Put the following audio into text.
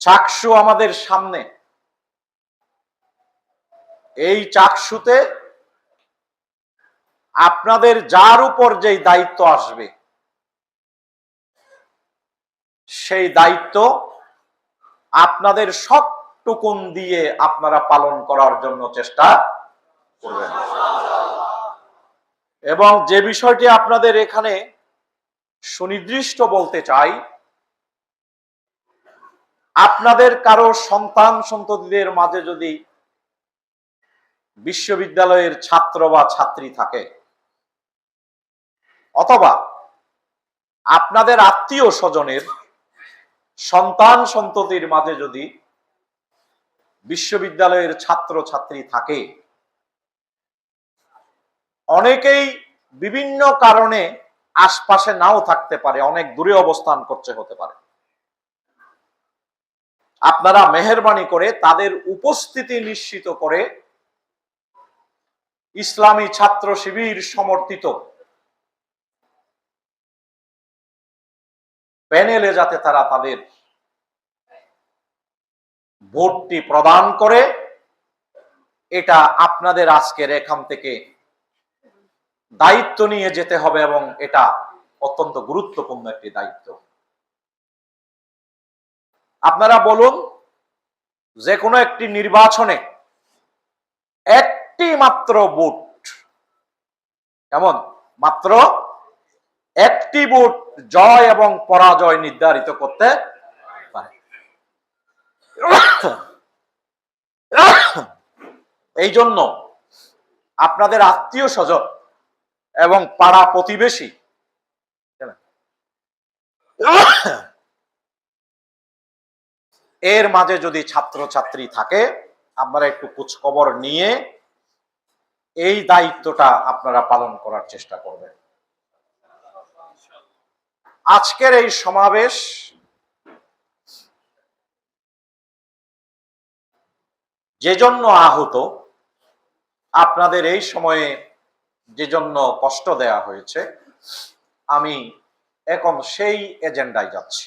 চাকসু আমাদের সামনে, এই চাকসুতে আপনাদের যার উপর যেই দায়িত্ব আসবে সেই দায়িত্ব আপনাদের সবটুকুন দিয়ে আপনারা পালন করার জন্য চেষ্টা করবেন। এবং যে বিষয়টি আপনাদের এখানে সুনির্দিষ্ট বলতে চাই, আপনাদের কারো সন্তান সন্ততিদের মাঝে যদি বিশ্ববিদ্যালয়ের ছাত্র বা ছাত্রী থাকে, অথবা আপনাদের আত্মীয় স্বজনের সন্তান সন্ততির মাঝে যদি বিশ্ববিদ্যালয়ের ছাত্র ছাত্রী থাকে, অনেকেই বিভিন্ন কারণে আশপাশে নাও থাকতে পারে, অনেক দূরে অবস্থান করতে হতে পারে, আপনারা মেহেরবানি করে তাদের উপস্থিতি নিশ্চিত করে ইসলামী ছাত্র শিবির সমর্থিত প্যানেলে যাতে তারা তাদের ভোটটি প্রদান করে, এটা আপনাদের আজকের এখান থেকে দায়িত্ব নিয়ে যেতে হবে এবং এটা অত্যন্ত গুরুত্বপূর্ণ একটি দায়িত্ব। আপনারা বলুন, যে কোনো একটি নির্বাচনে একটি মাত্র ভোট, এমন মাত্র একটি ভোট জয় এবং পরাজয় নির্ধারিত করতে পারে। এই জন্য আপনাদের আত্মীয় স্বজন এবং পাড়া প্রতিবেশী এর মাঝে যদি ছাত্র ছাত্রী থাকে, আপনারা একটু খোঁজখবর নিয়ে এই দায়িত্বটা আপনারা পালন করার চেষ্টা করবেন। আজকের এই সমাবেশ যে জন্য আহত, আপনাদের এই সময়ে যে জন্য কষ্ট দেয়া হয়েছে, আমি এখন সেই এজেন্ডায় যাচ্ছি।